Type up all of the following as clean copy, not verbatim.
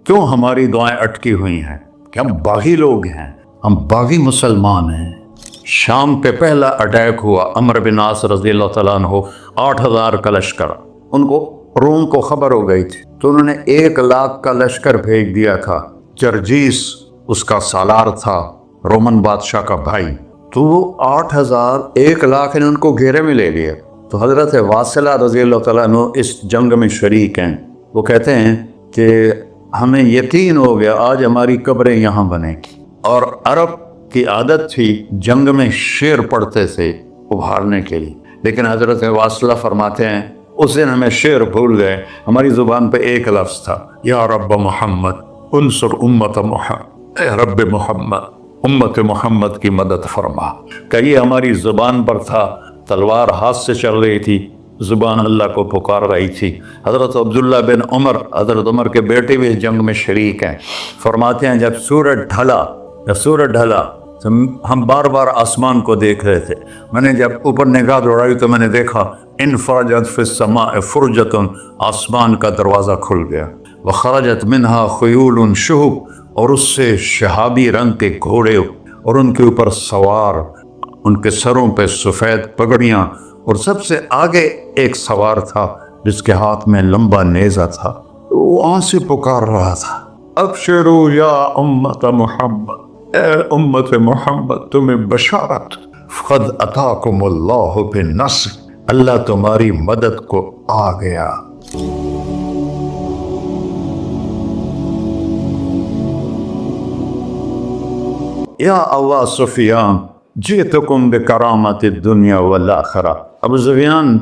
کیوں ہماری دعائیں اٹکی ہوئی ہیں؟ کہ ہم باغی لوگ ہیں، ہم باغی مسلمان ہیں۔ شام پہ پہلا اٹیک ہوا، عمرو بن عاص رضی اللہ تعالیٰ عنہ، 8,000 کا لشکر، ان کو روم کو خبر ہو گئی تھی تو انہوں نے 1,00,000 کا لشکر بھیج دیا تھا۔ جرجیس اس کا سالار تھا، رومن بادشاہ کا بھائی، تو وہ 8,000 1,00,000 نے ان کو گھیرے میں لے لیا۔ تو حضرت واصلہ رضی اللہ تعالیٰ عنہ اس جنگ میں شریک ہیں۔ وہ کہتے ہیں کہ ہمیں یقین ہو گیا آج ہماری قبریں یہاں بنیں گی، اور عرب کی عادت تھی جنگ میں شعر پڑھتے تھے ابھارنے کے لیے، لیکن حضرت واصلہ فرماتے ہیں اس دن ہمیں شعر بھول گئے، ہماری زبان پہ ایک لفظ تھا، یا رب محمد انصر امت محمد، اے رب محمد امت محمد کی مدد فرما۔ کہ یہ ہماری زبان پر تھا، تلوار ہاتھ سے چل رہی تھی، زبان اللہ کو پکار رہی تھی۔ حضرت عبداللہ بن عمر، حضرت عمر کے بیٹے بھی اس جنگ میں شریک ہیں، فرماتے ہیں جب سورج ڈھلا تو ہم بار بار آسمان کو دیکھ رہے تھے، میں نے جب اوپر نگاہ دوڑائی تو میں نے دیکھا انفرجت فی السماء فرجۃ، آسمان کا دروازہ کھل گیا، وخرجت منہا خیول شہب، اور اس سے شہابی رنگ کے گھوڑے اور ان کے اوپر سوار، ان کے سروں پہ سفید پگڑیاں، اور سب سے آگے ایک سوار تھا جس کے ہاتھ میں لمبا نیزہ تھا، وہ آن سے پکار رہا تھا، ابشروا یا امت محمد، اے امت محمد تمہیں بشارت، قد اتاکم اللہ بالنصر، اللہ تمہاری مدد کو آ گیا۔ یا ابا سفیان جئتکم بکرامت الدنیا والآخرہ، ابو سفیان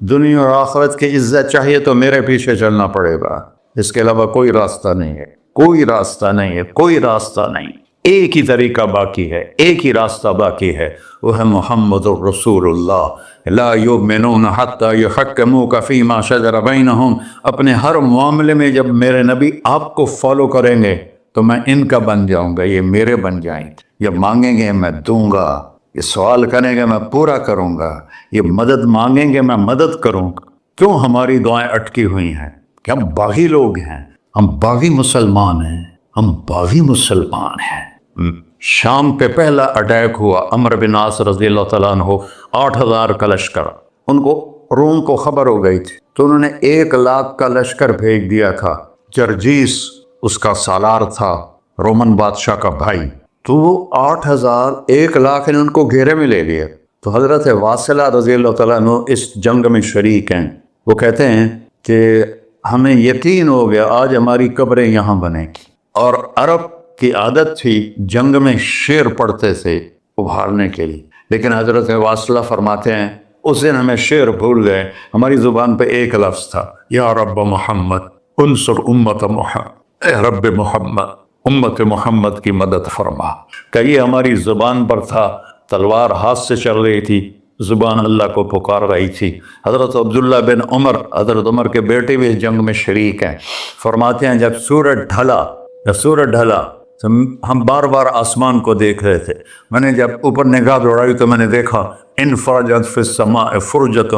دنیا اور آخرت کی عزت چاہیے تو میرے پیچھے چلنا پڑے گا، اس کے علاوہ کوئی راستہ نہیں ہے، کوئی راستہ نہیں ہے، کوئی راستہ نہیں، ایک ہی طریقہ باقی ہے، ایک ہی راستہ باقی ہے، وہ ہے محمد الرسول اللہ۔ لا یؤمنون حتی یحکموک فیما شجر بینہم، اپنے ہر معاملے میں جب میرے نبی آپ کو فالو کریں گے تو میں ان کا بن جاؤں گا، یہ میرے بن جائیں گے، یہ مانگیں گے میں دوں گا، یہ سوال کریں گے میں پورا کروں گا، یہ مدد مانگیں گے میں مدد کروں گا۔ کیوں ہماری دعائیں اٹکی ہوئی ہیں؟ کہ ہم باغی لوگ ہیں، ہم باغی مسلمان ہیں، ہم باغی مسلمان ہیں۔ شام پہ پہلا اٹیک ہوا، عمرو بن عاص رضی اللہ تعالیٰ عنہ، 8,000 کا لشکر، ان کو روم کو خبر ہو گئی تھی تو انہوں نے 1,00,000 کا لشکر بھیج دیا تھا۔ جرجیس اس کا سالار تھا، رومن بادشاہ کا بھائی، تو وہ 8,000 1,00,000 نے ان کو گھیرے میں لے لیا۔ تو حضرت واصلہ رضی اللہ تعالیٰ عنہ اس جنگ میں شریک ہیں۔ وہ کہتے ہیں کہ ہمیں یقین ہو گیا آج ہماری قبریں یہاں بنیں گی، اور عرب کی عادت تھی جنگ میں شعر پڑھتے تھے ابھارنے کے لیے، لیکن حضرت واصلہ فرماتے ہیں اس دن ہمیں شعر بھول گئے، ہماری زبان پہ ایک لفظ تھا، یا رب محمد انصر امت محمد، اے رب محمد امت محمد کی مدد فرما۔ کہ یہ ہماری زبان پر تھا، تلوار ہاتھ سے چل رہی تھی، زبان اللہ کو پکار رہی تھی۔ حضرت عبداللہ بن عمر، حضرت عمر کے بیٹے بھی اس جنگ میں شریک ہیں، فرماتے ہیں جب سورج ڈھلا تو ہم بار بار آسمان کو دیکھ رہے تھے، میں نے جب اوپر نگاہ دوڑائی تو میں نے دیکھا انفرجت فی السماء فرجۃ،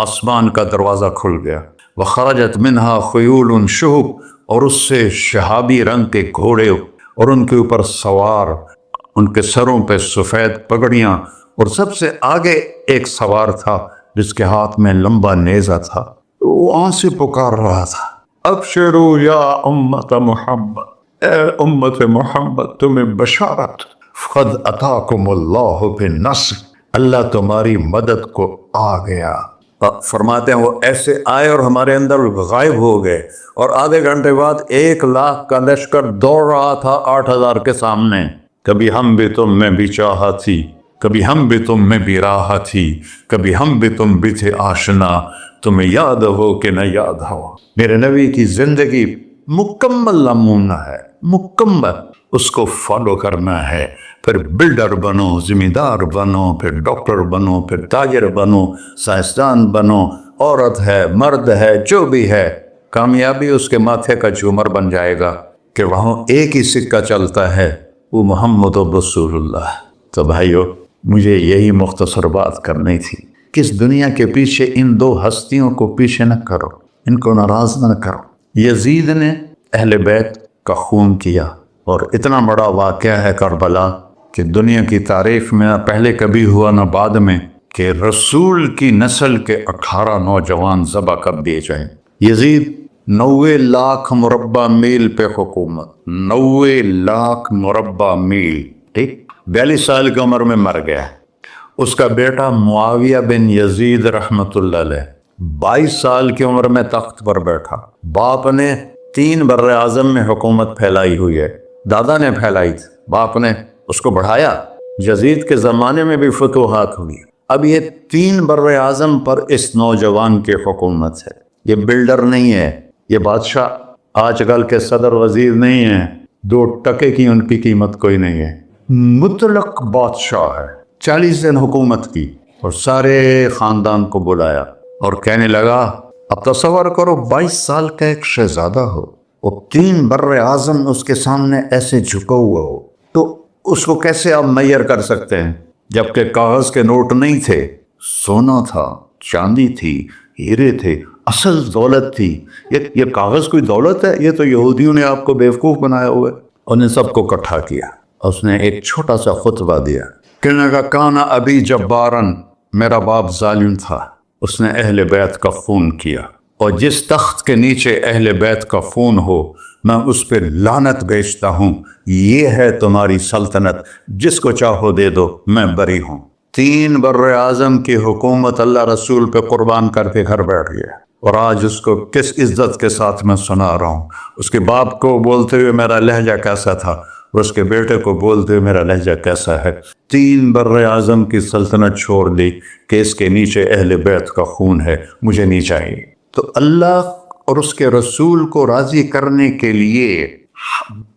آسمان کا دروازہ کھل گیا، وخرجت منہا خیول شہب، اور اس سے شہابی رنگ کے گھوڑے اور ان کے اوپر سوار، ان کے سروں پہ سفید پگڑیاں، اور سب سے آگے ایک سوار تھا جس کے ہاتھ میں لمبا نیزہ تھا، وہ آن سے پکار رہا تھا، ابشروا یا امت محمد، اے امت محمد تمہیں بشارت، قد اتاکم اللہ بالنصر، اللہ تمہاری مدد کو آ گیا۔ فرماتے ہیں وہ ایسے آئے اور ہمارے اندر غائب ہو گئے، اور آدھے گھنٹے بعد 1,00,000 کا لشکر دوڑ رہا تھا 8,000 کے سامنے۔ کبھی ہم بھی تم میں بھی چاہا تھی، کبھی ہم بھی تم میں بھی راہ تھی، کبھی ہم بھی تم بھی تھے آشنا، تمہیں یاد ہو کہ نہ یاد ہو۔ میرے نبی کی زندگی مکمل نمونہ ہے، مکمل، اس کو فالو کرنا ہے، پھر بلڈر بنو، زمیندار بنو، پھر ڈاکٹر بنو، پھر تاجر بنو، سائنسدان بنو، عورت ہے مرد ہے جو بھی ہے، کامیابی اس کے ماتھے کا جھومر بن جائے گا کہ وہاں ایک ہی سکہ چلتا ہے، وہ محمد رسول اللہ۔ تو بھائیو، مجھے یہی مختصر بات کرنی تھی کہ اس دنیا کے پیچھے ان دو ہستیوں کو پیچھے نہ کرو، ان کو ناراض نہ کرو۔ یزید نے اہل بیت کا خون کیا. اور اتنا بڑا واقعہ ہے کربلا کہ دنیا کی تاریخ میں نہ پہلے کبھی ہوا نہ بعد میں کہ رسول کی نسل کے 18 نوجوان ذبح کر دیے جائیں. یزید 90 لاکھ مربع میل پہ حکومت، 90 لاکھ مربع میل، ٹھیک، 42 سال کی عمر میں مر گیا. اس کا بیٹا معاویہ بن یزید رحمت اللہ علیہ 22 سال کی عمر میں تخت پر بیٹھا. باپ نے 3 بر اعظم میں حکومت پھیلائی ہوئی ہے، دادا نے پھیلائی تھی، باپ نے اس کو بڑھایا. یزید کے زمانے میں بھی فتوحات ہوئی. اب یہ 3 بر اعظم پر اس نوجوان کی حکومت ہے. یہ بلڈر نہیں ہے، یہ بادشاہ آج کل کے صدر وزیر نہیں ہیں، 2 ٹکے کی ان کی قیمت کوئی نہیں ہے. مطلق بادشاہ ہے. 40 دن حکومت کی اور سارے خاندان کو بلایا اور کہنے لگا اب تصور کرو 22 سال کا ایک شہزادہ ہو، وہ 3 بر اعظم اس کے سامنے ایسے جھکا ہوا ہو، تو اس کو کیسے آپ میئر کر سکتے ہیں؟ جبکہ کاغذ کے نوٹ نہیں تھے، سونا تھا، چاندی تھی، ہیرے تھے، اصل دولت تھی. یہ کاغذ کوئی دولت ہے؟ یہ تو یہودیوں نے آپ کو بیوقوف بنایا ہوا ہے. انہیں سب کو اکٹھا کیا. اس نے ایک چھوٹا سا خطبہ دیا. کہنے لگا کانا ابی جبارن، میرا باپ ظالم تھا، اس نے اہل بیت کا خون کیا، اور جس تخت کے نیچے اہل بیت کا خون ہو میں اس پہ لعنت بیچتا ہوں. یہ ہے تمہاری سلطنت، جس کو چاہو دے دو، میں بری ہوں. 3 بر اعظم کی حکومت اللہ رسول پہ قربان کر کے گھر بیٹھ گیا. اور آج اس کو کس عزت کے ساتھ میں سنا رہا ہوں. اس کے باپ کو بولتے ہوئے میرا لہجہ کیسا تھا، اور اس کے بیٹے کو بولتے ہوئے میرا لہجہ کیسا ہے. 3 بر اعظم کی سلطنت چھوڑ دی کہ اس کے نیچے اہل بیت کا خون ہے، مجھے نہیں چاہیے. تو اللہ اور اس کے رسول کو راضی کرنے کے لیے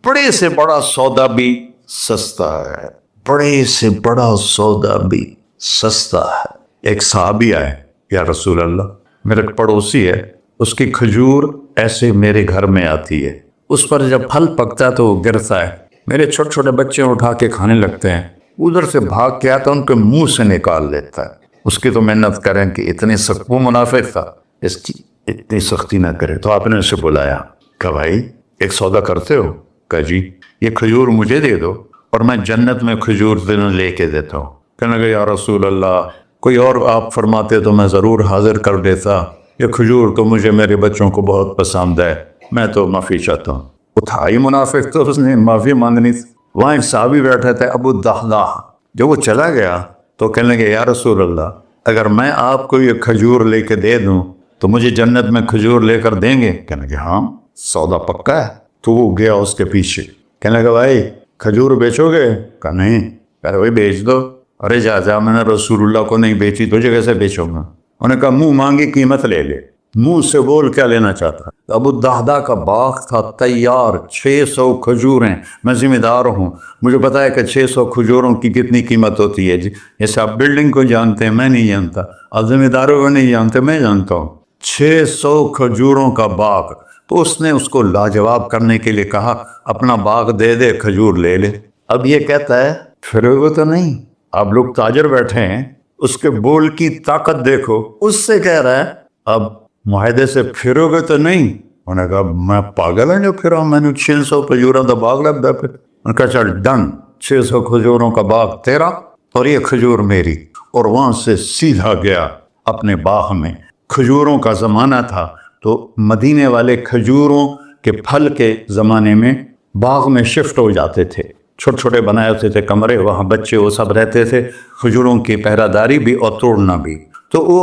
بڑے سے بڑا سودا بھی سستا ہے، بڑے سے بڑا سودا بھی سستا ہے. ایک صحابی آئے، یا رسول اللہ میرے پڑوسی ہے، اس کی کھجور ایسے میرے گھر میں آتی ہے، اس پر جب پھل پکتا ہے تو وہ گرتا ہے، میرے چھوٹے چھوٹے بچے اٹھا کے کھانے لگتے ہیں، ادھر سے بھاگ کے آتا ان کے منہ سے نکال لیتا ہے. اس کی تو محنت کریں کہ اتنے سخت، وہ منافق تھا، اس کی اتنی سختی نہ کرے. تو آپ نے اسے بلایا، کہا بھائی ایک سودا کرتے ہو؟ کہا جی. یہ کھجور مجھے دے دو اور میں جنت میں کھجور دن لے کے دیتا ہوں. کہنے لگا یا رسول اللہ کوئی اور آپ فرماتے تو میں ضرور حاضر کر دیتا، یہ کھجور تو مجھے میرے بچوں کو بہت پسند ہے، میں تو معافی چاہتا ہوں. اٹھائی منافق تو اس نے معافی مانگنی تھی. وہاں ایک صحابی بیٹھے تھے ابو الدحداح. جب وہ چلا گیا تو کہنے لگے یا رسول اللہ اگر میں آپ کو یہ کھجور لے کے دے دوں تو مجھے جنت میں کھجور لے کر دیں گے؟ کہنے لگے ہاں سودا پکا ہے. تو وہ گیا اس کے پیچھے، کہنے لگا بھائی کھجور بیچو گے؟ کہا نہیں. کہا بھائی بیچ دو. ارے جا میں نے رسول اللہ کو نہیں بیچی، تجھے کیسے بیچوں گا؟ انہوں نے کہا منہ مانگی قیمت لے لے. منہ سے بول کیا لینا چاہتا. ابو الدحداح کا باغ تھا تیار، 600 کھجوریں، میں ذمہ دار ہوں، مجھے پتا ہے کہ 600 کھجوروں کی کتنی قیمت ہوتی ہے. جیسے آپ بلڈنگ کو جانتے ہیں، میں نہیں جانتا، آپ ذمہ داروں کو نہیں جانتے، میں جانتا ہوں. 600 کھجوروں کا باغ. تو اس نے اس کو لاجواب کرنے کے لیے کہا اپنا باغ دے دے، کھجور لے لے. اب یہ کہتا ہے پھرو تو نہیں، آپ لوگ تاجر بیٹھے ہیں، اس کے بول کی طاقت دیکھو. اس سے کہہ رہا ہے اب معاہدے سے پھرو گے تو نہیں. انہوں نے کہا میں پاگل ہوں جو پھرا، میں نے 600 کھجوروں کا باغ لگ گیا. پھر انہوں نے کہا چل ڈن، 600 کھجوروں کا باغ تیرا اور یہ کھجور میری. اور وہاں سے سیدھا گیا اپنے باغ میں. کھجوروں کا زمانہ تھا تو مدینے والے کھجوروں کے پھل کے زمانے میں باغ میں شفٹ ہو جاتے تھے، چھوٹے چھوٹے بنائے ہوتے تھے کمرے، وہاں بچے وہ سب رہتے تھے، کھجوروں کی پہرہ داری بھی اور توڑنا بھی. تو وہ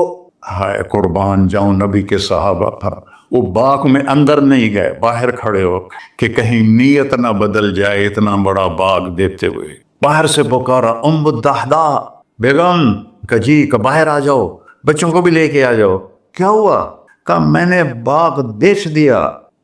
ہائے قربان جاؤں نبی کے صحابہ تھا، وہ باغ میں اندر نہیں گئے، باہر کھڑے ہو کہ کہیں نیت نہ بدل جائے. اتنا بڑا باغ دیتے ہوئے باہر سے پکارا ام الدحداح بیگم. کہ جی، کہ باہر آ جاؤ، بچوں کو بھی لے کے آ جاؤ. کیا ہوا؟ کہا میں نے باغ بیچ دیا.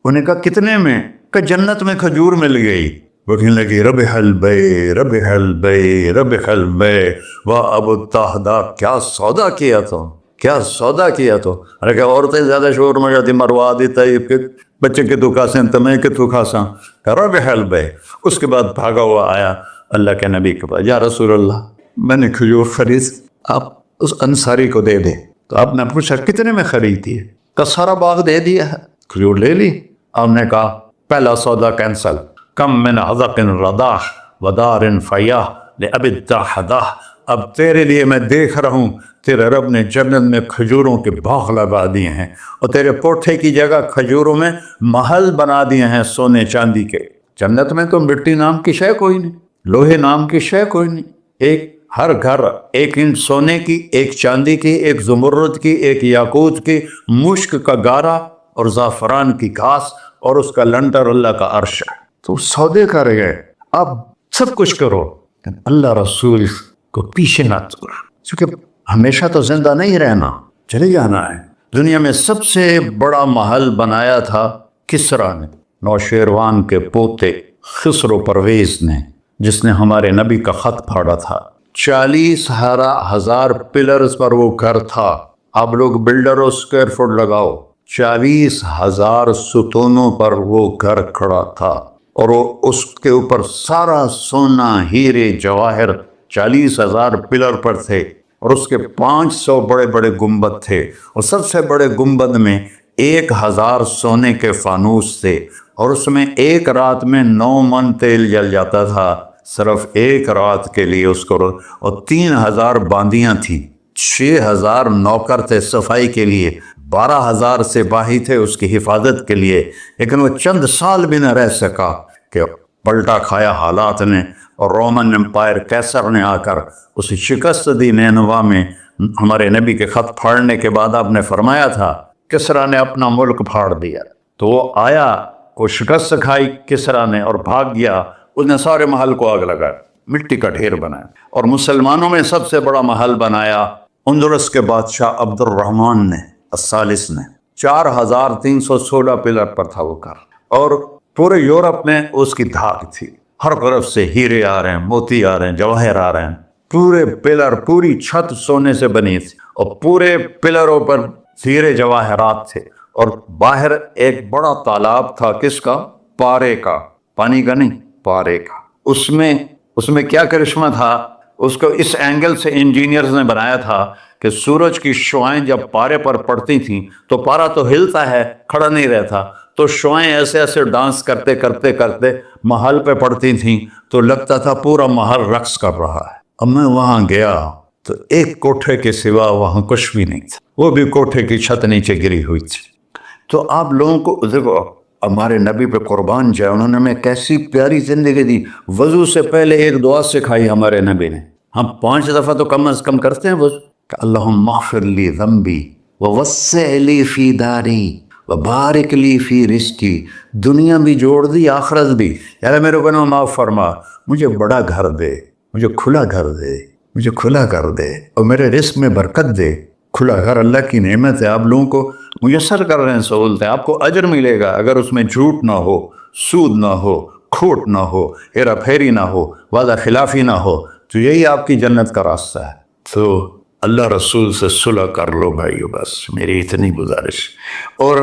انہیں کہا کتنے میں؟ کہ جنت میں کھجور مل گئی. وہ کہنے لگی ربح البیع ربح البیع ربح البیع. واہ ابو الدحداح کیا سودا کیا تو، کیا سودا کیا تو. ارے کہ عورتیں زیادہ شور مجھے مروا دیتا ہے کہ بچے کے تو کھاسیں تمہیں کہ تو کھاساں. ربح البیع. اس کے بعد بھاگا ہوا آیا اللہ کے نبی کے پاس، یا رسول اللہ میں نے کھجور خرید، آپ اس انصاری کو دے دیں. تو آپ نے پوچھا کتنے میں خریدی ہے؟ کہ سارا باغ دے دیا ہے، کھجور لے لی. آپ نے کہا پہلا سودا کینسل. کم من حذق رداح ودار فیاح لأب الداحدہ. اب تیرے لیے میں دیکھ رہا ہوں تیرے رب نے جنت میں کھجوروں کے باغ لگا دیے ہیں اور تیرے کوٹھے کی جگہ کھجوروں میں محل بنا دیے ہیں سونے چاندی کے. جنت میں تو مٹی نام کی شے کوئی نہیں، لوہے نام کی شے کوئی نہیں. ایک ہر گھر ایک انچ سونے کی، ایک چاندی کی، ایک زمرد کی، ایک یاقوت کی، مشک کا گارا اور زعفران کی گھاس اور اس کا لنٹر اللہ کا عرش ہے. تو سودے کر گئے، اب سب کچھ کرو اللہ رسول کو پیچھے نہ چھوڑ، کیونکہ ہمیشہ تو زندہ نہیں رہنا، چلے جانا ہے. دنیا میں سب سے بڑا محل بنایا تھا کسریٰ نے، نوشیروان کے پوتے خسرو پرویز نے، جس نے ہمارے نبی کا خط پھاڑا تھا. 40,000 پلرز پر وہ گھر تھا. آپ لوگ بلڈروں اسکوائر فٹ لگاؤ، 40,000 ستونوں پر وہ گھر کھڑا تھا اور وہ اس کے اوپر سارا سونا ہیرے جواہر 40,000 پلر پر تھے اور اس کے 500 بڑے بڑے گنبد تھے اور سب سے بڑے گنبد میں 1,000 سونے کے فانوس تھے اور اس میں ایک رات میں 9 من تیل جل جاتا تھا صرف ایک رات کے لیے اس کو. اور 3,000 باندیاں تھیں، 6,000 نوکر تھے صفائی کے لیے، 12,000 سپاہی تھے اس کی حفاظت کے لیے. لیکن وہ چند سال بھی نہ رہ سکا کہ پلٹا کھایا حالات نے اور رومن امپائر کیسر نے آ کر اسے شکست دی. نینوا میں ہمارے نبی کے خط پھاڑنے کے بعد آپ نے فرمایا تھا کسریٰ نے اپنا ملک پھاڑ دیا، تو وہ آیا، وہ شکست کھائی کسریٰ نے اور بھاگ گیا. اس نے سارے محل کو آگ لگایا، مٹی کا ڈھیر بنایا. اور مسلمانوں میں سب سے بڑا محل بنایا اندلس کے بادشاہ عبد الرحمن نے الثالث نے. 4,316 پلر پر تھا وہ گھر اور پورے یورپ میں اس کی دھاک تھی. ہر طرف سے ہیرے آ رہے ہیں، موتی آ رہے ہیں، جواہر آ رہے ہیں. پورے پلر، پوری چھت سونے سے بنی تھی اور پورے پلروں پر ہیرے جواہرات تھے. اور باہر ایک بڑا تالاب تھا، کس کا؟ پارے کا، پانی کا نہیں، پارے کا. اس میں کیا کرشمہ تھا؟ اس کو اس اینگل سے انجینئرز نے بنایا تھا کہ سورج کی شعائیں جب پارے پر پڑتی تھیں تو پارا تو ہلتا ہے، کھڑا نہیں رہتا، تو شعائیں ایسے ایسے ڈانس کرتے کرتے کرتے محل پہ پڑتی تھیں تو لگتا تھا پورا محل رقص کر رہا ہے. اب میں وہاں گیا تو ایک کوٹھے کے سوا وہاں کچھ بھی نہیں تھا، وہ بھی کوٹھے کی چھت نیچے گری ہوئی تھی. تو آپ لوگوں کو دیکھو، ہمارے نبی پہ قربان جائے، انہوں نے ہمیں کیسی پیاری زندگی دی. وضو سے پہلے ایک دعا سکھائی ہمارے نبی نے. ہم 5 دفعہ تو کم از کم کرتے ہیں وضو، کہ اللہم اغفر لی ذنبی ووسع لی فی داری وبارک لی فی رزقی. دنیا بھی جوڑ دی، آخرت بھی. یار میرے گناہ معاف فرما، مجھے بڑا گھر دے، مجھے کھلا گھر دے، مجھے کھلا کر دے اور میرے رزق میں برکت دے. کھلا گھر اللہ کی نعمت ہے، آپ لوگوں کو میسر کر رہے ہیں سہولتیں. آپ کو اجر ملے گا اگر اس میں جھوٹ نہ ہو، سود نہ ہو، کھوٹ نہ ہو، ہیرا پھیری نہ ہو، وعدہ خلافی نہ ہو. تو یہی آپ کی جنت کا راستہ ہے. تو اللہ رسول سے صلح کر لو بھائیو، بس میری اتنی گزارش. اور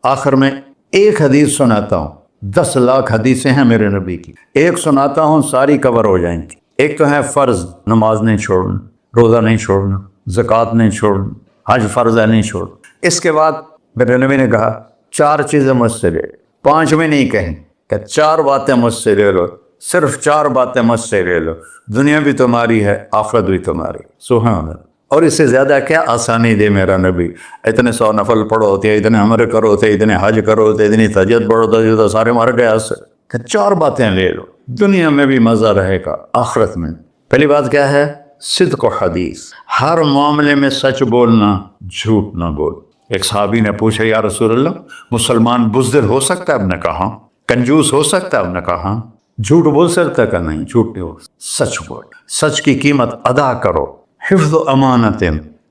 آخر میں ایک حدیث سناتا ہوں، 10 لاکھ حدیثیں ہیں میرے نبی کی، ایک سناتا ہوں ساری کور ہو جائیں گی. ایک تو ہے فرض، نماز نہیں چھوڑنا، روزہ نہیں چھوڑنا، زکوٰۃ نہیں چھوڑنا، حج فرض ہے نہیں چھوڑنا. اس کے بعد میرے نبی نے کہا 4 چیزیں مجھ سے لے، 5 میں نہیں کہیں کہ 4 باتیں مجھ سے لے لو، صرف 4 باتیں مجھ سے لے لو، دنیا بھی تمہاری ہے، آخرت بھی تمہاری. سبحان اللہ. اور اس سے زیادہ کیا آسانی دے میرا نبی. اتنے 100 نفل پڑھو ہوتے، اتنے عمرے کرو ہوتے، اتنے حج کرو ہوتے، اتنی تہجد پڑھو ہوتے، تو سارے مر گئے اس سے. کہ 4 باتیں لے لو، دنیا میں بھی مزہ رہے گا، آخرت میں. پہلی بات کیا ہے؟ صدق و حدیث. ہر معاملے میں سچ بولنا، جھوٹ نہ بول. ایک صحابی نے پوچھا یا رسول اللہ، مسلمان بزدل ہو سکتا ہے؟ آپ نے کہا. کنجوس ہو سکتا ہے؟ آپ نے کہا. جھوٹ بول سکتا ہے؟ کہ نہیں، جھوٹ نہیں ہو. سچ بول، سچ کی قیمت ادا کرو. حفظ و امانت،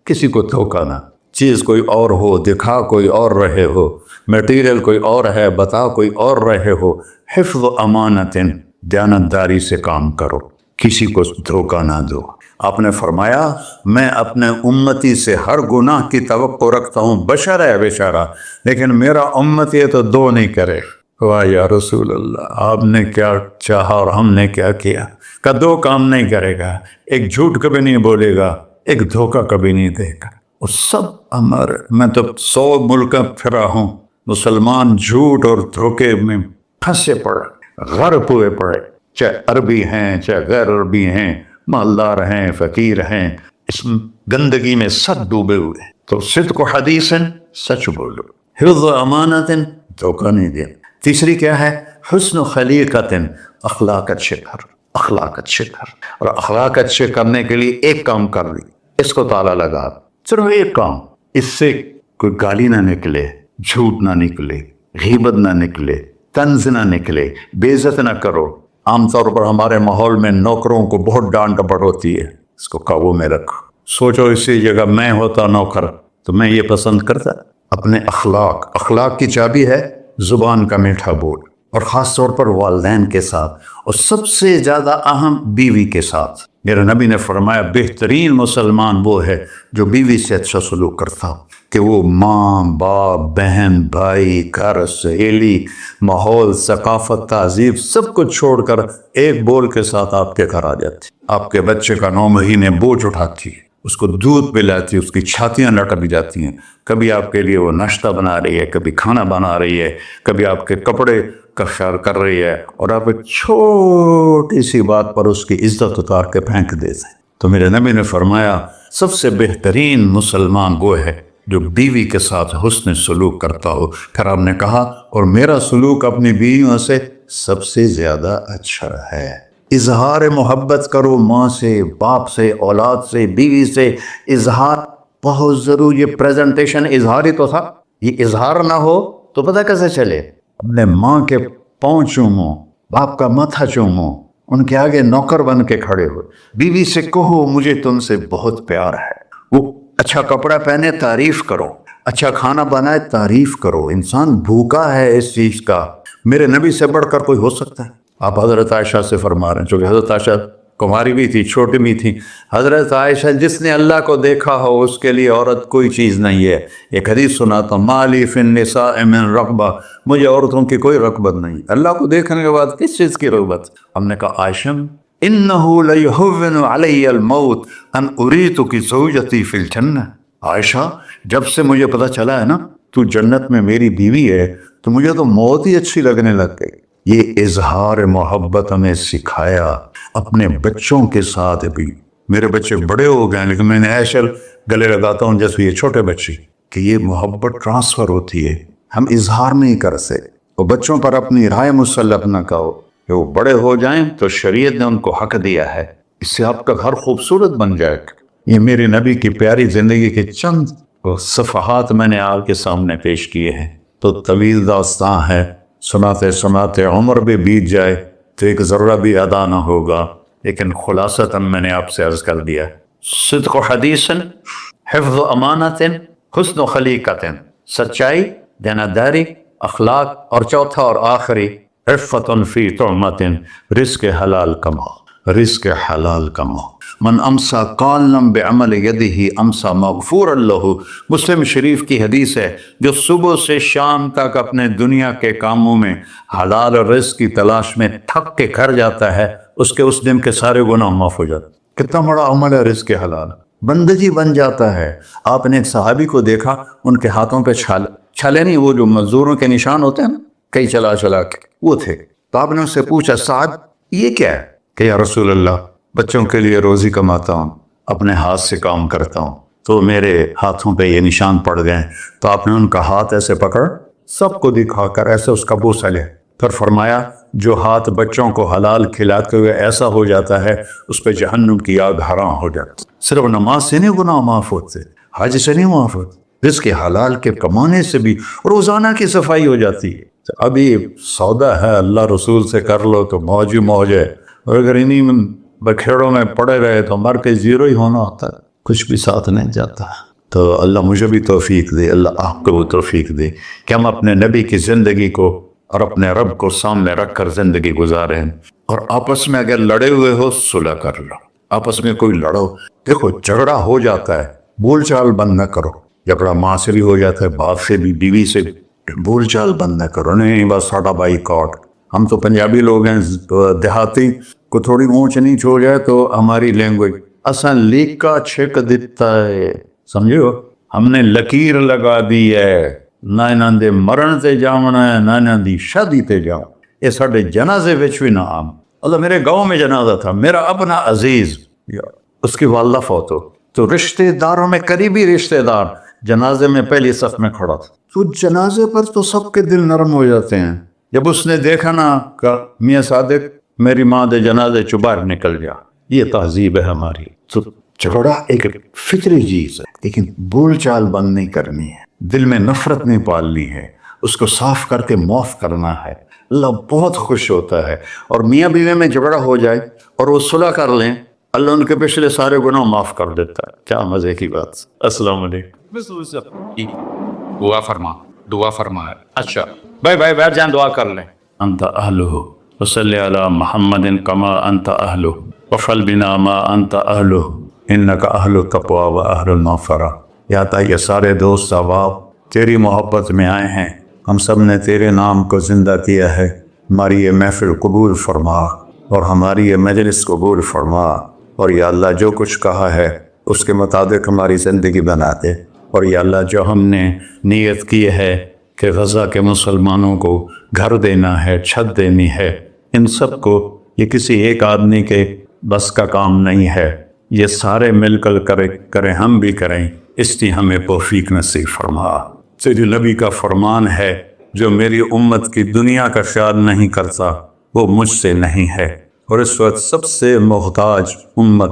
کسی کو دھوکہ نہ. چیز کوئی اور ہو، دکھا کوئی اور رہے ہو، میٹیریل کوئی اور ہے، بتا کوئی اور رہے ہو. حفظ و امانت، دیانتداری سے کام کرو، کسی کو دھوکہ نہ دو. آپ نے فرمایا میں اپنے امتی سے ہر گناہ کی توقع رکھتا ہوں، بشر ہے بیچارہ، لیکن میرا امت یہ تو 2 نہیں کرے. واہ یا رسول اللہ، آپ نے کیا چاہا اور ہم نے کیا کیا. کہ 2 کام نہیں کرے گا، ایک جھوٹ کبھی نہیں بولے گا، ایک دھوکہ کبھی نہیں دے گا. اور سب ہمارے، میں تو 100 ملک پھرا ہوں، مسلمان جھوٹ اور دھوکے میں پھنسے پڑے، غرق ہوئے پڑے، چاہے عربی ہیں چاہے غیر عربی ہیں، مالدار ہیں فقیر ہیں، اس گندگی میں سب ڈوبے ہوئے۔ تو صدق و حدیث، سچ بولو، حفظ و امانت، دھوکہ نہیں دیا۔ تیسری کیا ہے؟ حسن و خلیقت، اخلاق اچھے کر، اخلاق اچھے کر۔ اور اخلاق اچھے کرنے کے لیے ایک کام کر لی، اس کو تالا لگا، صرف ایک کام، اس سے کوئی گالی نہ نکلے، جھوٹ نہ نکلے، غیبت نہ نکلے، طنز نہ نکلے، بے عزت نہ کرو۔ عام طور پر ہمارے ماحول میں نوکروں کو بہت ڈانٹ ڈپٹ ہوتی ہے، اس کو قابو میں رکھو۔ سوچو اسی جگہ میں ہوتا نوکر تو میں یہ پسند کرتا۔ اپنے اخلاق کی چابی ہے زبان کا میٹھا بول، اور خاص طور پر والدین کے ساتھ، اور سب سے زیادہ اہم بیوی کے ساتھ۔ میرے نبی نے فرمایا بہترین مسلمان وہ ہے جو بیوی سے اچھا سلوک کرتا ہو، کہ وہ ماں باپ بہن بھائی گھر سہیلی ماحول ثقافت تہذیب سب کچھ چھوڑ کر ایک بول کے ساتھ آپ کے گھر آ جاتی، آپ کے بچے کا 9 مہینے بوجھ اٹھاتی، اس کو دودھ پلاتی، اس کی چھاتیاں لٹک جاتی ہیں، کبھی آپ کے لیے وہ ناشتہ بنا رہی ہے، کبھی کھانا بنا رہی ہے، کبھی آپ کے کپڑے کا خیال کر رہی ہے، اور آپ ایک چھوٹی سی بات پر اس کی عزت اتار کے پھینک دیتے ہیں۔ تو میرے نبی نے فرمایا سب سے بہترین مسلمان وہ ہے جو بیوی کے ساتھ حسن سلوک کرتا ہو۔ پھر آپ نے کہا اور میرا سلوک اپنی بیویوں سے سب سے زیادہ اچھا ہے۔ اظہار محبت کرو، ماں سے باپ سے اولاد سے بیوی سے اظہار بہت ضروری۔ یہ پریزنٹیشن اظہار ہی تو تھا، یہ اظہار نہ ہو تو پتہ کیسے چلے؟ اپنے ماں کے پاؤں چومو، باپ کا ماتھا چومو، ان کے آگے نوکر بن کے کھڑے ہو، بیوی سے کہو مجھے تم سے بہت پیار ہے، وہ اچھا کپڑا پہنے تعریف کرو، اچھا کھانا بنائے تعریف کرو۔ انسان بھوکا ہے اس چیز کا، میرے نبی سے بڑھ کر کوئی ہو سکتا ہے؟ آپ حضرت عائشہ سے فرما رہے ہیں، چونکہ حضرت عائشہ کماری بھی تھی، چھوٹی بھی تھی۔ حضرت عائشہ جس نے اللہ کو دیکھا ہو اس کے لیے عورت کوئی چیز نہیں ہے۔ ایک حدیث سناتا ہوں، مالی فی النساء من رغبہ، مجھے عورتوں کی کوئی رغبت نہیں، اللہ کو دیکھنے کے بعد کس چیز کی رغبت؟ ہم نے کہا عائشہ انہ لیہون علی الموت ان اریتک زوجتی فی الجنہ، عائشہ جب سے مجھے پتہ چلا ہے نا تو جنت میں میری بیوی ہے تو مجھے تو موت ہی اچھی لگنے لگ گئی۔ یہ اظہار محبت ہمیں سکھایا اپنے بچوں کے ساتھ بھی۔ میرے بچے بڑے ہو گئے لیکن میں نے ایسے گلے لگاتا ہوں جیسے یہ چھوٹے بچے، کہ یہ محبت ٹرانسفر ہوتی ہے، ہم اظہار نہیں کر سکتے۔ اور بچوں پر اپنی رائے مسلط نہ کہو، کہ وہ بڑے ہو جائیں تو شریعت نے ان کو حق دیا ہے، اس سے آپ کا گھر خوبصورت بن جائے گا۔ یہ میرے نبی کی پیاری زندگی کے چند صفحات میں نے آپ کے سامنے پیش کیے ہیں، تو طویل داستان ہے، سناتے سناتے عمر بھی بیت جائے تو ایک ذرہ بھی ادا نہ ہوگا، لیکن خلاصتاً میں نے آپ سے عرض کر دیا، صدق و حدیث، حفظ و امانت، حسن و خلیقت، سچائی، دیانتداری، اخلاق، اور چوتھا اور آخری عفت فی طعمت، رزق حلال کماؤ، رزق حلال کماؤ۔ من امسا قالنا بعمل یدہ امسا مغفورا لہ، مسلم شریف کی حدیث ہے، جو صبح سے شام تک اپنے دنیا کے کاموں میں حلال رزق کی تلاش میں تھک کے گھر جاتا ہے، اس کے اس دن کے سارے گناہ معاف ہو جاتے ہیں۔ کتنا بڑا عمل ہے رزق حلال، بندگی بن جاتا ہے۔ آپ نے ایک صحابی کو دیکھا، ان کے ہاتھوں پہ چھالے نہیں، وہ جو مزدوروں کے نشان ہوتے ہیں نا، کئی چلا چلا کے وہ تھے۔ تو آپ نے اس سے پوچھا صاحب یہ کیا ہے؟ کہ یا رسول اللہ بچوں کے لیے روزی کماتا ہوں، اپنے ہاتھ سے کام کرتا ہوں، تو میرے ہاتھوں پہ یہ نشان پڑ گئے۔ تو آپ نے ان کا ہاتھ ایسے پکڑ سب کو دکھا کر ایسے اس کا بوسہ لے، پھر فرمایا جو ہاتھ بچوں کو حلال کھلاتے ہوئے ایسا ہو جاتا ہے اس پہ جہنم کی آگ حرام ہو جاتی۔ صرف نماز سے نہیں گناہ معاف ہوتے، حج سے نہیں معاف ہوتے، رزق حلال کے کمانے سے بھی روزانہ کی صفائی ہو جاتی ہے۔ ابھی سودا ہے اللہ رسول سے کر لو تو موج ہی موج ہے، اور اگر انہیں بکھیڑوں میں پڑے رہے تو مر کے زیرو ہی ہونا ہوتا ہے، کچھ بھی ساتھ نہیں جاتا۔ تو اللہ مجھے بھی توفیق دے، اللہ آپ کو بھی توفیق دے کہ ہم اپنے نبی کی زندگی کو اور اپنے رب کو سامنے رکھ کر زندگی گزاریں، اور آپس میں اگر لڑے ہوئے ہو صلح کر لو، آپس میں کوئی لڑو، دیکھو جھگڑا ہو جاتا ہے، بول چال بند نہ کرو، جھگڑا ماں سے بھی ہو جاتا ہے، باپ سے بھی، بیوی سے بھی، بول چال بند نہ کرو، نہیں بس ساڈا بائی کاٹ۔ ہم تو پنجابی لوگ ہیں، دیہاتی کو تھوڑی اونچ نیچ ہو جائے تو ہماری لینگویج اساں لیکا چھک دیتا ہے، سمجھو، ہم نے لکیر لگا دی ہے، نہ انہاں دے مرن تے جاونا ہے نہ انہاں دی شادی تے جاؤ۔ یہ ساڈے جنازے وچ بھی نہ آم۔ اللہ میرے گاؤں میں جنازہ تھا، میرا اپنا عزیز اس کی والدہ فوت ہو، تو رشتہ داروں میں قریبی رشتہ دار جنازے میں پہلی صف میں کھڑا تھا، تو جنازے پر تو سب کے دل نرم ہو جاتے ہیں۔ جب اس نے دیکھا نا کہ میاں صادق میری ماں دے جنازے چوں باہر نکل گیا، یہ تہذیب ہے ہماری۔ تو جھگڑا ایک فطری چیز ہے، لیکن بول چال بند نہیں کرنی ہے، دل میں نفرت نہیں پالنی ہے، اس کو صاف کر کے معاف کرنا ہے۔ اللہ بہت خوش ہوتا ہے۔ اور میاں بیوی میں جھگڑا ہو جائے اور وہ صلح کر لیں، اللہ ان کے پچھلے سارے گناہ معاف کر دیتا ہے۔ کیا مزے کی بات۔ السلام علیکم۔ دعا فرما ہے۔ اچھا بھائی بیٹھ جائیں، دعا کر لیں۔ انت اہلہ وصلی علی محمد کما انت اہلہ وفعل بنا ما انت اہلہ انک اہل التقوی و اہل المغفرہ۔ یا تا یہ سارے دوست احباب تیری محبت میں آئے ہیں، ہم سب نے تیرے نام کو زندہ کیا ہے، ہماری یہ محفل قبول فرما اور ہماری یہ مجلس قبول فرما، اور یا اللہ جو کچھ کہا ہے اس کے مطابق ہماری زندگی بنا دے، اور یا اللہ جو ہم نے نیت کی ہے کہ غزہ کے مسلمانوں کو گھر دینا ہے، چھت دینی ہے، ان سب کو یہ کسی ایک آدمی کے بس کا کام نہیں ہے، یہ سارے مل کر کریں، ہم بھی کریں، اس لیے ہمیں توفیق نصیب فرما۔ تیرے نبی کا فرمان ہے جو میری امت کی دنیا کا خیال نہیں کرتا وہ مجھ سے نہیں ہے، اور اس وقت سب سے محتاج امت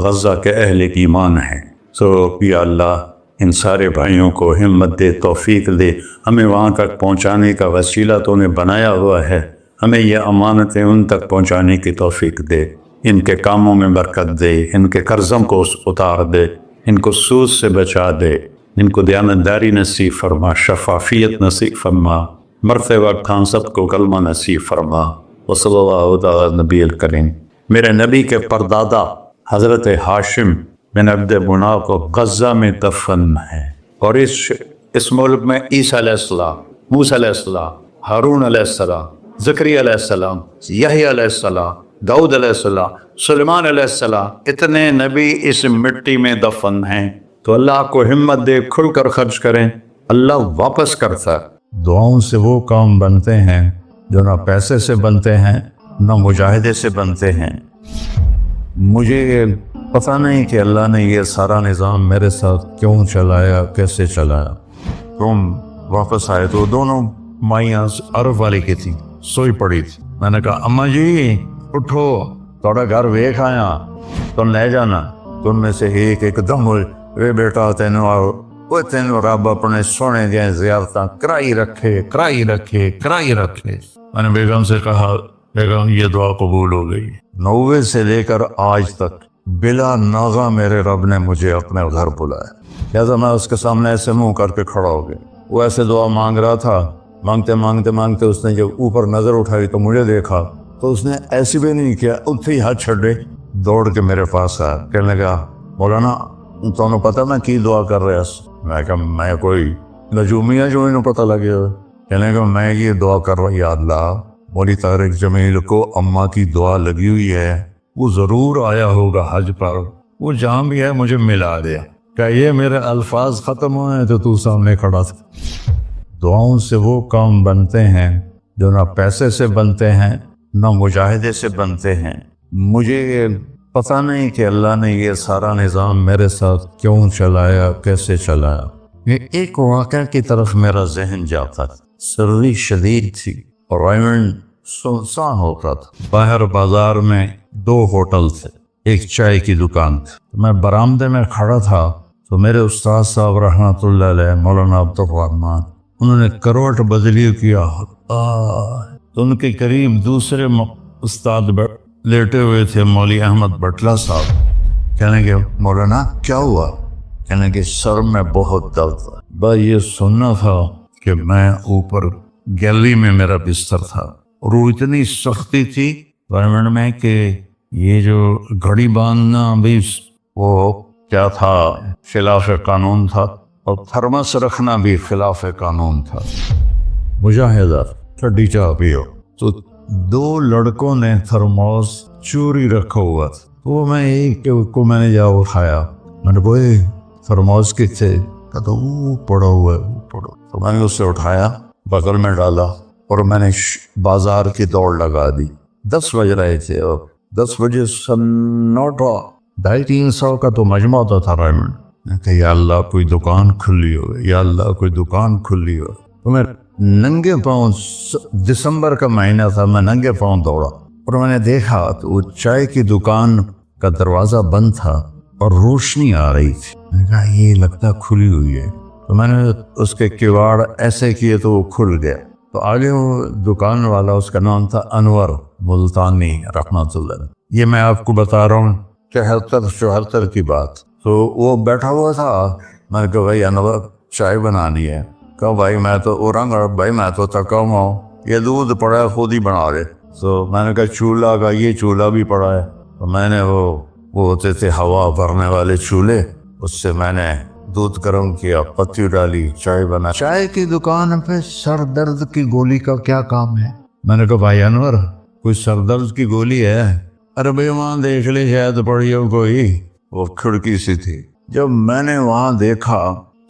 غزہ کے اہل ایمان ہے۔ سو یا اللہ ان سارے بھائیوں کو ہمت دے، توفیق دے، ہمیں وہاں تک پہنچانے کا وسیلہ تو نے بنایا ہوا ہے، ہمیں یہ امانتیں ان تک پہنچانے کی توفیق دے، ان کے کاموں میں برکت دے، ان کے قرضوں کو اتار دے، ان کو سود سے بچا دے، ان کو دیانتداری نصیب فرما، شفافیت نصیب فرما، مرتے وقت ہم سب کو کلمہ نصیب فرما۔ وصلی اللہ تعالی نبی الکریم۔ میرے نبی کے پردادا حضرت ہاشم بن عبد مناف کو غزہ میں دفن ہے، اور اس ملک میں عیسیٰ علیہ السلام، موسیٰ علیہ السلام، ہارون علیہ السلام، زکریا علیہ السلام، یحییٰ علیہ السلام، داؤد علیہ السلام، سلیمان علیہ السلام، اتنے نبی اس مٹی میں دفن ہیں۔ تو اللہ آپ کو ہمت دے، کھل کر خرچ کریں، اللہ واپس کرتا ہے۔ دعاؤں سے وہ کام بنتے ہیں جو نہ پیسے سے بنتے ہیں نہ مجاہدے سے بنتے ہیں۔ مجھے پتہ نہیں کہ اللہ نے یہ سارا نظام میرے ساتھ کیوں چلایا، کیسے چلایا۔ تم واپس آئے تو دونوں مائیاں عرب والی کی تھی، سوئی پڑی تھی۔ میں نے کہا اماں جی اٹھو، تھوڑا گھر ویکھ آیا، تم لے جانا۔ تم میں سے ایک دم ہوئی، وے بیٹا تینوں رب اپنے سونے دیا زیارتاں کرائی رکھے۔ میں نے بیگم سے کہا بیگم یہ دعا قبول ہو گئی۔ 90 سے لے کر آج تک بلا ناغہ میرے رب نے مجھے اپنے گھر بلایا، لہذا میں اس کے سامنے ایسے منہ کر کے کھڑا ہو گیا۔ وہ ایسے دعا مانگ رہا تھا، مانگتے اس نے جب اوپر نظر اٹھائی تو مجھے دیکھا، تو اس نے ایسی بھی نہیں کیا، اتنے ہی ہاتھ چھڑے دوڑ کے میرے پاس آیا، کہنے لگا مولانا تمہیں پتہ میں کی دعا کر رہا ہوں؟ میں کہا میں کوئی نجومیہ جو انہوں پتہ لگے ہوئے۔ کہنے لگا میں یہ دعا کر رہا ہوں، یا اللہ مولی طارق جمیل کو اماں کی دعا لگی ہوئی ہے، وہ ضرور آیا ہوگا حج پر، وہ جہاں بھی ہے مجھے ملا دے۔ کہ یہ میرے الفاظ ختم ہوئے ہیں تو سامنے کھڑا تھا۔ دعاؤں سے وہ کام بنتے ہیں جو نہ پیسے سے بنتے ہیں نہ مجاہدے سے بنتے ہیں۔ مجھے پتہ نہیں کہ اللہ نے یہ سارا نظام میرے ساتھ کیوں چلایا، کیسے چلایا۔ یہ ایک واقعہ کی طرف میرا ذہن جاتا تھا۔ سردی شدید تھی اور ایونٹ سنسان ہوتا تھا۔ باہر بازار میں 2 ہوٹل تھے، ایک چائے کی دکان تھی۔ میں برآمدے میں کھڑا تھا تو میرے استاد صاحب رحمۃ اللہ علیہ مولانا عبد الرحمان، انہوں نے کروٹ بدلی کیا تو ان کے قریب دوسرے استاد لیٹے ہوئے تھے، مولوی احمد بٹلہ صاحب۔ کہنے کے مولانا کیا ہوا؟ کہنے کے سر میں بہت درد تھا، بس یہ سننا تھا کہ میں اوپر گیلری میں میرا بستر تھا، اور وہ اتنی سختی تھی گورنمنٹ میں کہ یہ جو گھڑی باندھنا بھی وہ کیا تھا، خلاف قانون تھا، اور تھرمس رکھنا بھی خلاف قانون تھا۔ مجاہدہ ٹھنڈی چاہ پیو، تو 2 لڑکوں نے تھرموس چوری رکھا ہوا تھا، وہ میں ایک کو میں نے جا اٹھایا، میں نے بوئے تھرموس کتنے؟ کہتا وہ پڑا ہوا ہے، وہ پڑا۔ تو میں نے اسے اٹھایا، بغل میں ڈالا اور میں نے بازار کی دوڑ لگا دی. 10 بج رہے تھے اور 10 بجے سناٹا. 250-300 کا تو مجمع ہوتا تھا ریمنڈ. میں کہ یا اللہ کوئی دکان کھلی ہو, یا اللہ کوئی دکان کھلی ہو. تو میں ننگے پاؤں, دسمبر کا مہینہ تھا, میں ننگے پاؤں دوڑا اور میں نے دیکھا تو وہ چائے کی دکان کا دروازہ بند تھا اور روشنی آ رہی تھی. میں نے کہا یہ لگتا کھلی ہوئی ہے. تو میں نے اس کے کواڑ ایسے کیے تو وہ کھل گیا. تو آگے وہ دکان والا, اس کا نام تھا انور ملتانی رحمۃ اللہ. یہ میں آپ کو بتا رہا ہوں 73-74 کی بات. تو وہ بیٹھا ہوا تھا. میں نے کہا بھائی انور چائے بنانی ہے. کہا بھائی میں تو اورنگ بھائی میں تو تھکا ہوا ہوں, یہ دودھ پڑا ہے خود ہی بنا لے. تو میں نے کہا چولہا کا, یہ چولہا بھی پڑا ہے. تو میں نے وہ ہوتے تھے ہوا بھرنے والے چولہے, اس سے میں نے دودھ گرم کیا, پتی ڈالی, چائے بنا. چائے کی دکان پہ سر درد کی گولی کا کیا کام ہے؟ میں نے کہا بھائی انور کوئی سر درد کی گولی ہے؟ ارے بھائی وہاں دیکھ لے شاید پڑی ہو کوئی. وہ کھڑکی سی تھی. جب میں نے وہاں دیکھا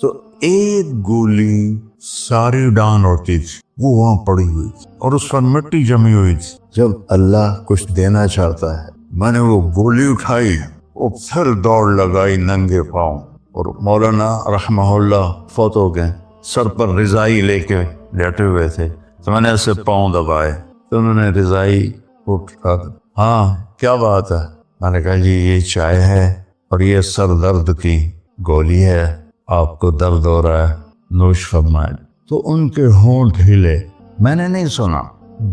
تو ایک گولی ساری ڈان ہوتی تھی وہ وہاں پڑی ہوئی تھی اور اس پر مٹی جمی ہوئی تھی. جب اللہ کچھ دینا چاہتا ہے, میں نے وہ گولی اٹھائی اور پھر دوڑ لگائی ننگے پاؤں. اور مولانا رحمہ اللہ فوت ہو گئے, سر پر رضائی لے کے لیٹے ہوئے تھے. تو میں نے ایسے پاؤں دبائے تو انہوں نے رضائی اٹھا, ہاں کیا بات ہے؟ میں نے کہا جی یہ چائے ہے اور یہ سر درد کی گولی ہے, آپ کو درد ہو رہا ہے, نوش فرمائیں. تو ان کے ہونٹ ہلے. میں نے نہیں سنا,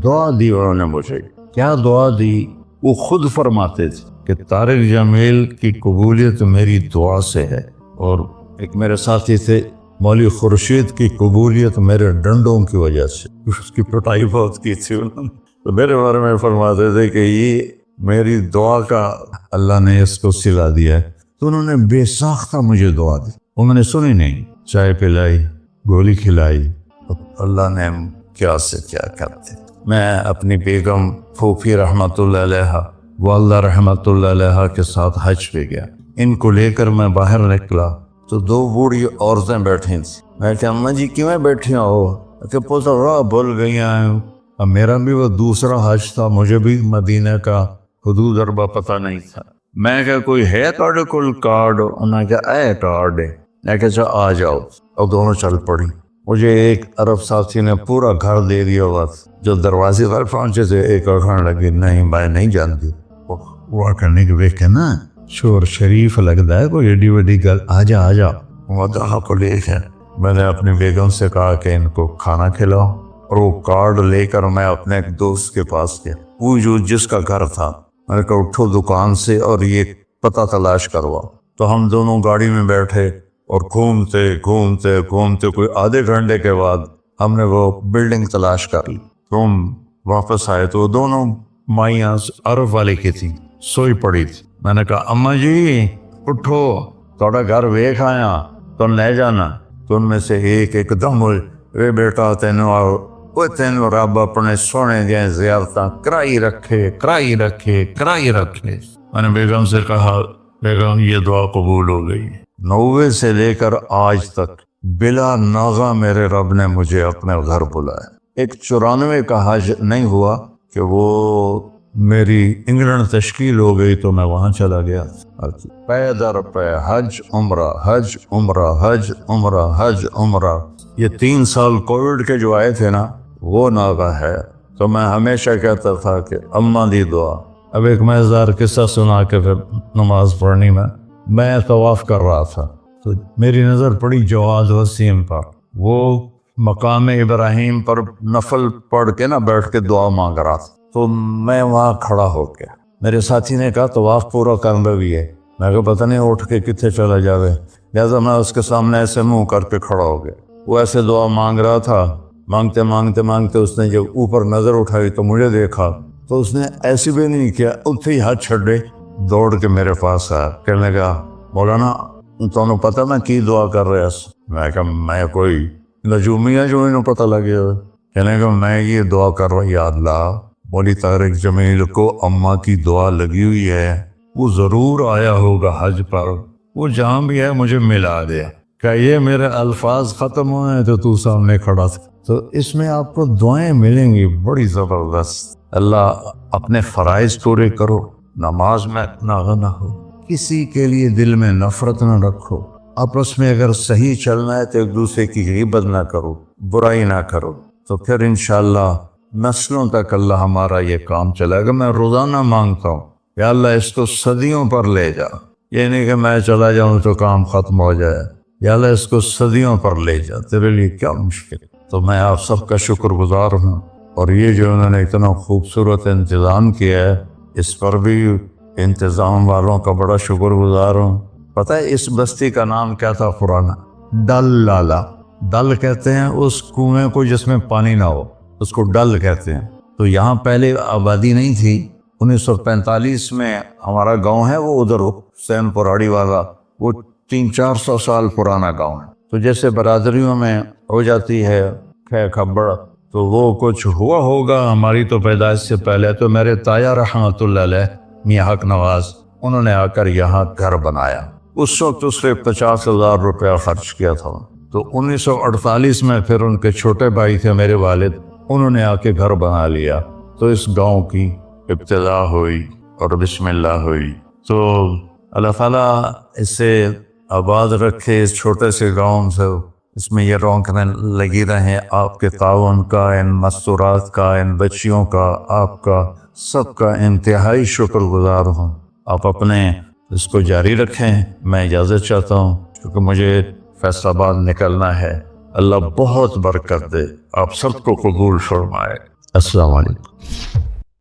دعا دی انہوں نے مجھے. کیا دعا دی؟ وہ خود فرماتے تھے کہ طارق جمیل کی قبولیت میری دعا سے ہے. اور ایک میرے ساتھی تھے مولوی خورشید کی قبولیت میرے ڈنڈوں کی وجہ سے. اس کی پٹائی بہت کی تھی انہوں نے. تو میرے بارے میں فرماتے تھے کہ یہ میری دعا کا اللہ نے اس کو سلا دیا ہے. تو انہوں نے بے ساختہ مجھے دعا دی. وہ میں نے سنی نہیں. چائے پلائی, گولی کھلائی. اللہ نے کیا سے کیا کرتے. میں اپنی بیگم پھوپھی رحمۃ اللہ علیہ, والدہ رحمۃ اللہ علیہ کے ساتھ حج پہ گیا. ان کو لے کر میں باہر نکلا تو 2 بوڑھی عورتیں بیٹھی تھیں. میں کہ اماں جی کیوں بیٹھی ہو؟ کہ پوتا راہ بھول گئی ہیں. اب میرا بھی وہ دوسرا حج تھا, مجھے بھی مدینہ کا حدود اربا پتہ نہیں تھا. میں کہ کوئی ہے تھوڑے کول کارڈ؟ انہوں نے کہا اے کارڈ ہے. میں کہ اچھا آ جاؤ. اور دونوں چل پڑی. مجھے ایک عرب ساتھی نے پورا گھر دے دیا ہوا. جو دروازے پر پہنچے تھے ایک اور کھانے لگی, نہیں میں نہیں جانتی. وہ کرنے کے دیکھ کے نا شور شریف لگتا ہے, کوئی ایڈی وڈی گل. آ جا. وہ دونوں کو لے کے میں نے اپنی بیگم سے کہا کہ ان کو کھانا کھلاؤ. اور وہ کارڈ لے کر میں اپنے ایک دوست کے پاس گیا, وہ جو جس کا گھر تھا. میں نے کہا اٹھو دکان سے اور یہ پتہ تلاش کروا. تو ہم دونوں گاڑی میں بیٹھے اور گھومتے کوئی آدھے گھنٹے کے بعد ہم نے وہ بلڈنگ تلاش کر لی. تو ہم واپس آئے تو دونوں مائیاں عرب والے کی تھی, سوئی پڑی تھی. میں نے کہا اماں جی اٹھو, تھوڑا گھر ویکھ آیا تو لے جانا. تو ان میں سے ایک دم وے بیٹا تینوں رب اپنے سونے دیا زیارتاں کرائی رکھے. میں نے بیگم سے کہا بیگم یہ دعا قبول ہو گئی. 90 سے لے کر آج تک بلا ناغہ میرے رب نے مجھے اپنے گھر بلایا. ایک 94 کا حج نہیں ہوا کہ وہ میری انگلینڈ تشکیل ہو گئی تو میں وہاں چلا گیا. پے در پے حج عمرہ. یہ 3 سال کووڈ کے جو آئے تھے نا وہ ناغہ ہے. تو میں ہمیشہ کہتا تھا کہ اماں دی دعا. اب ایک مزیدار قصہ سنا کے پھر نماز پڑھنی. میں طواف کر رہا تھا تو میری نظر پڑی جواد وسیم پر. وہ مقام ابراہیم پر نفل پڑھ کے نا بیٹھ کے دعا مانگ رہا تھا. تو میں وہاں کھڑا ہو گیا. میرے ساتھی نے کہا طواف پورا کرنا بھی ہے. میں کہا پتہ نہیں اٹھ کے کتنے چلا جاوے. لہٰذا میں اس کے سامنے ایسے منہ کر کے کھڑا ہو گیا. وہ ایسے دعا مانگ رہا تھا. مانگتے اس نے جب اوپر نظر اٹھائی تو مجھے دیکھا تو اس نے ایسی بھی نہیں کیا, اتنے ہی ہاتھ چھڑے دوڑ کے میرے پاس آیا. کہنے لگا مولانا تمہیں پتہ میں کی دعا کر رہا. میں کہا میں کوئی نجومیہ جو انہوں پتہ لگے ہوئے. کہنے لگا میں یہ دعا کر رہا, یا اللہ مولوی طارق جمیل کو اماں کی دعا لگی ہوئی ہے, وہ ضرور آیا ہوگا حج پر, وہ جہاں بھی ہے مجھے ملا دے. کہ یہ میرے الفاظ ختم ہوئے تو سامنے کھڑا تھا. تو اس میں آپ کو دعائیں ملیں گی بڑی زبردست. اللہ اپنے فرائض پورے کرو، نماز میں اتنا نہ ہو، کسی کے لیے دل میں نفرت نہ رکھو، آپس میں اگر صحیح چلنا ہے تو ایک دوسرے کی غیبت نہ کرو، برائی نہ کرو، تو پھر انشاءاللہ نسلوں تک اللہ ہمارا یہ کام چلے گا. میں روزانہ مانگتا ہوں یا اللہ اس کو صدیوں پر لے جا، یہ نہیں کہ میں چلا جاؤں تو کام ختم ہو جائے. یا اللہ اس کو صدیوں پر لے جا، تیرے لیے کیا مشکل. تو میں آپ سب کا شکر گزار ہوں، اور یہ جو انہوں نے اتنا خوبصورت انتظام کیا ہے اس پر بھی انتظام والوں کا بڑا شکر گزار ہوں. پتہ ہے اس بستی کا نام کیا تھا پرانا؟ ڈل لالا. ڈل کہتے ہیں اس کنویں کو جس میں پانی نہ ہو، اس کو ڈل کہتے ہیں. تو یہاں پہلے آبادی نہیں تھی. 1945 میں ہمارا گاؤں ہے وہ ادھر حسین پراڑی والا، وہ 300-400 سال پرانا گاؤں ہے. تو جیسے برادریوں میں ہو جاتی ہے کھے کھبڑ، تو وہ کچھ ہوا ہوگا ہماری تو پیدائش سے پہلے. تو میرے تایا رحمۃ اللہ علیہ میاں حق نواز، انہوں نے آ کر یہاں گھر بنایا. اس وقت اس نے 50,000 روپیہ خرچ کیا تھا. تو 1948 میں پھر ان کے چھوٹے بھائی تھے میرے والد، انہوں نے آ کے گھر بنا لیا. تو اس گاؤں کی ابتدا ہوئی اور بسم اللہ ہوئی. تو اللہ تعالیٰ اسے آباد رکھے، اس چھوٹے سے گاؤں سے اس میں یہ رونقیں لگی رہیں. آپ کے تعاون کا، ان مستورات کا، ان بچیوں کا، آپ کا سب کا انتہائی شکر گزار ہوں. آپ اپنے اس کو جاری رکھیں. میں اجازت چاہتا ہوں کیونکہ مجھے فیصل آباد نکلنا ہے. اللہ بہت برکت دے، آپ سب کو قبول فرمائے. السلام علیکم.